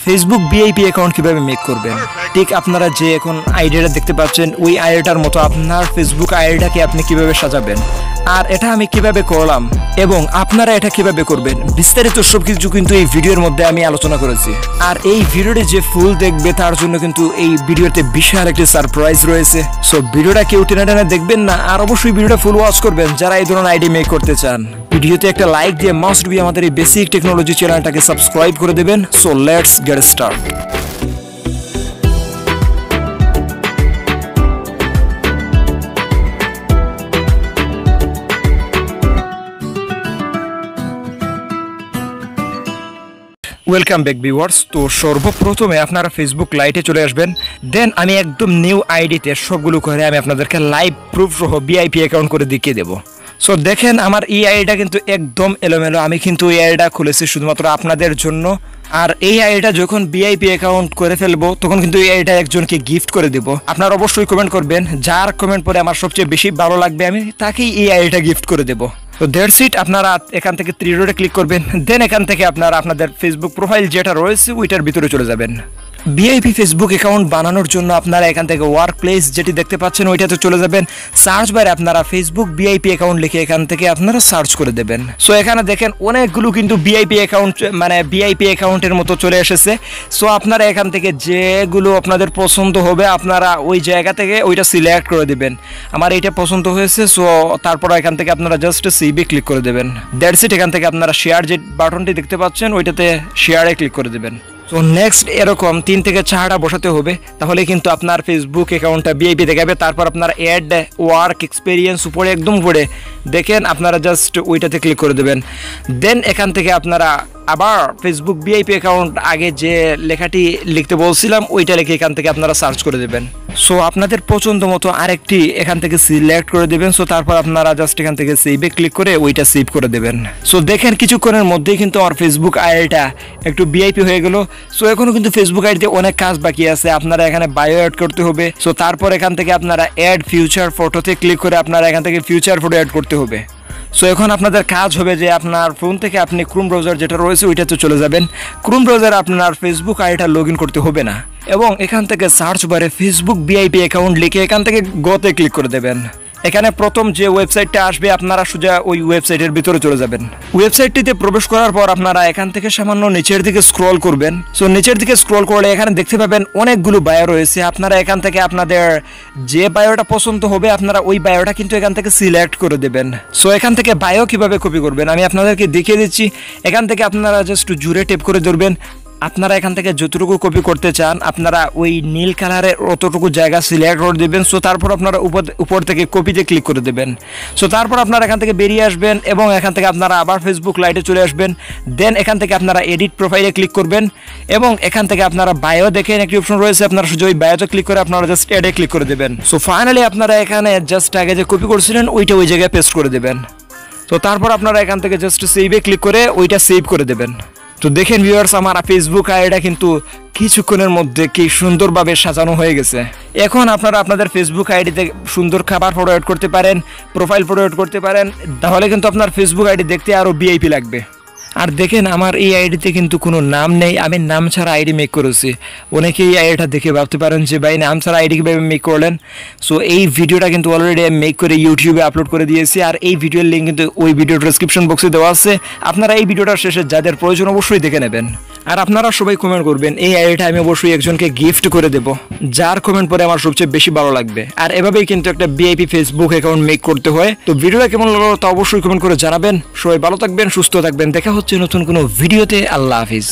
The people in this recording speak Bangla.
ফেসবুক ভিআইপি অ্যাকাউন্ট কিভাবে মেক করবেন। ঠিক আপনারা যে এখন আইডিটা দেখতে পাচ্ছেন ওই আইডিটার মতো আপনার ফেসবুক আইডিটাকে আপনি কিভাবে সাজাবেন, আর এটা আমি কিভাবে করলাম এবং আপনারা এটা কিভাবে করবেন, বিস্তারিত সবকিছু কিন্তু এই ভিডিওর মধ্যে আমি আলোচনা করেছি। আর এই ভিডিওটি যে ফুল দেখবে তার জন্য কিন্তু এই ভিডিওতে বিশাল একটি সারপ্রাইজ রয়েছে। সো ভিডিওটা কেউ টেনে টেনে দেখবেন না, আর অবশ্যই ভিডিওটা ফুল ওয়াচ করবেন যারা এই ধরনের আইডি মেক করতে চান। ভিডিওতে একটা লাইক দিয়ে মাস্ট বি আমাদের এই বেসিক টেকনোলজি চ্যানেলটাকে সাবস্ক্রাইব করে দেবেন। So let's get start. Welcome back viewers. তো সর্বপ্রথমে আপনারা ফেসবুক লাইটে চলে আসবেন। দেন আমি একদম নিউ আইডিতে সবগুলো করে আমি আপনাদেরকে লাইভ প্রুফ সহ ভিআইপি অ্যাকাউন্ট করে দেখিয়ে দেবো। সো দেখেন আমার এই আইডিটা কিন্তু একদম এলোমেলো। আমি কিন্তু এই আইডিটা খুলেছি শুধুমাত্র আপনাদের জন্য। আর এই আইডিটা যখন ভিআইপি অ্যাকাউন্ট করে ফেলবো তখন কিন্তু এই আইডিটা একজনকে গিফট করে দেবো। আপনারা অবশ্যই কমেন্ট করবেন, যার কমেন্ট পরে আমার সবচেয়ে বেশি ভালো লাগবে আমি তাকেই এই আইডিটা গিফট করে দেবো। তো দ্যাটস ইট। আপনারা এখান থেকে 3 ডটে ক্লিক করবেন। দেন এখান থেকে আপনারা আপনাদের ফেসবুক প্রোফাইল যেটা রয়েছে ওইটার ভিতরে চলে যাবেন। ভিআইপি ফেসবুক অ্যাকাউন্ট বানানোর জন্য আপনারা এখান থেকে ওয়ার্ক প্লেস যেটি দেখতে পাচ্ছেন ওইটাতে চলে যাবেন। সার্চ বারে আপনারা ফেসবুক ভিআইপি অ্যাকাউন্ট লিখে এখান থেকে আপনারা সার্চ করে দেবেন। সো এখানে দেখেন অনেকগুলো কিন্তু ভিআইপি অ্যাকাউন্ট মানে ভিআইপি অ্যাকাউন্টের মতো চলে এসেছে। সো আপনারা এখান থেকে যেগুলো আপনাদের পছন্দ হবে আপনারা ওই জায়গা থেকে ওইটা সিলেক্ট করে দেবেন। আমার এইটা পছন্দ হয়েছে, সো তারপর এখান থেকে আপনারা জাস্ট সিবি ক্লিক করে দেবেন। That's it. এখান থেকে আপনারা শেয়ার যে বাটনটি দেখতে পাচ্ছেন ওইটাতে শেয়ারে ক্লিক করে দেবেন। তো নেক্সট এরকম 3 থেকে 4টা বসাতে হবে, তাহলে কিন্তু আপনার ফেসবুক অ্যাকাউন্টটা ভিআইপি দেখাবে। তারপর আপনার অ্যাড ওয়ার্ক এক্সপিরিয়েন্স উপরে একদম উপরে দেখেন আপনারা জাস্ট ওইটাতে ক্লিক করে দেবেন। দেন এখান থেকে আপনারা আবার ফেসবুক ভিআইপি অ্যাকাউন্ট আগে যে লেখাটি লিখতে বলছিলাম ওইটা লিখে এখান থেকে আপনারা সার্চ করে দেবেন। সো আপনাদের পছন্দ মতো আরেকটি এখান থেকে সিলেক্ট করে দেবেন। সো তারপর আপনারা জাস্ট এখান থেকে সেভে ক্লিক করে ওইটা সেভ করে দেবেন। সো দেখেন কিছুক্ষণের মধ্যেই কিন্তু আমার ফেসবুক আইডিটা একটু ভিআইপি হয়ে গেল। সো এখনো কিন্তু ফেসবুক আইডিতে অনেক কাজ বাকি আছে। আপনারা এখানে বায়ো অ্যাড করতে হবে। সো তারপর এখান থেকে আপনারা অ্যাড ফিউচার ফটোতে ক্লিক করে আপনারা এখান থেকে ফিউচার ফটো অ্যাড করতে হবে। সো এখন আপনাদের কাজ হবে যে আপনার ফোন থেকে আপনি ক্রোম ব্রাউজার যেটা রয়েছে ওইটাতে চলে যাবেন। ক্রোম ব্রাউজারে আপনার ফেসবুক আইডিটা লগ ইন করতে হবে না, এবং এখান থেকে সার্চ বারে ফেসবুক ভিআইপি অ্যাকাউন্ট লিখে এখান থেকে গোতে ক্লিক করে দেবেন। এখানে প্রথম যে ওয়েবসাইটটা আসবে আপনারা সোজা ওই ওয়েবসাইটের ভিতরে চলে যাবেন। ওয়েবসাইটটিতে প্রবেশ করার পর আপনারা এখান থেকে সামান্য নিচের দিকে স্ক্রল করবেন। সো নিচের দিকে স্ক্রল করলে এখানে দেখতে পাবেন অনেকগুলো বায়ো রয়েছে। আপনারা এখান থেকে আপনাদের যে বায়োটা পছন্দ হবে আপনারা ওই বায়োটা কিন্তু এখান থেকে সিলেক্ট করে দেবেন। সো এখান থেকে বায়ো কিভাবে কপি করবেন আমি আপনাদেরকে দেখিয়ে দিচ্ছি। এখান থেকে আপনারা জাস্ট জুড়ে টেপ করে ধরবেন। আপনারা এখান থেকে যতটুকু কপি করতে চান আপনারা ওই নীল কালারের অতটুকু জায়গা সিলেক্ট করে দেবেন। সো তারপর আপনারা উপর থেকে কপিতে ক্লিক করে দেবেন। সো তারপর আপনারা এখান থেকে বেরিয়ে আসবেন এবং এখান থেকে আপনারা আবার ফেসবুক লাইটে চলে আসবেন। দেন এখান থেকে আপনারা এডিট প্রোফাইলে ক্লিক করবেন এবং এখান থেকে আপনারা বায়ো দেখেন একটি অপশন রয়েছে, আপনারা শুধু ওই বায়োতে ক্লিক করে আপনারা জাস্ট অ্যাডে ক্লিক করে দেবেন। সো ফাইনালি আপনারা এখানে জাস্ট আগে যে কপি করছিলেন ওইটা ওই জায়গায় পেস্ট করে দেবেন। তো তারপর আপনারা এখান থেকে জাস্ট সেভে ক্লিক করে ওইটা সেভ করে দেবেন। তো দেখেন ভিউয়ার্স আমার ফেসবুক আইডিটা কিন্তু কিছুক্ষণের মধ্যে কি সুন্দরভাবে সাজানো হয়ে গেছে। এখন আপনারা আপনাদের ফেসবুক আইডিতে সুন্দর খাবার ফটো অ্যাড করতে পারেন, প্রোফাইল ফটো অ্যাড করতে পারেন, তাহলে কিন্তু আপনার ফেসবুক আইডি দেখতে আরও ভিআইপি লাগবে। আর দেখেন আমার এই আইডিতে কিন্তু কোনো নাম নেই, আমি নাম ছাড়া আইডি মেক করেছি। অনেকেই এই আইডিটা দেখে ভাবতে পারেন যে ভাই নাম ছাড়া আইডি কীভাবে মেক করলেন। সো এই ভিডিওটা কিন্তু অলরেডি আমি মেক করে ইউটিউবে আপলোড করে দিয়েছি, আর এই ভিডিওর লিঙ্ক কিন্তু ওই ভিডিও ডেসক্রিপশন বক্সে দেওয়া আছে। আপনারা এই ভিডিওটার শেষে যাদের প্রয়োজন অবশ্যই দেখে নেবেন। আর আপনারা সবাই কমেন্ট করবেন, এই আইডিটা আমি অবশ্যই একজনকে গিফট করে দেবো যার কমেন্ট পরে আমার সবচেয়ে বেশি ভালো লাগবে। আর এভাবেই কিন্তু একটা ভিআইপি ফেসবুক অ্যাকাউন্ট মেক করতে হয়। তো ভিডিওটা কেমন লাগলো তা অবশ্যই কমেন্ট করে জানাবেন। সবাই ভালো থাকবেন, সুস্থ থাকবেন। দেখা হচ্ছে নতুন কোনো ভিডিওতে। আল্লাহ হাফিজ।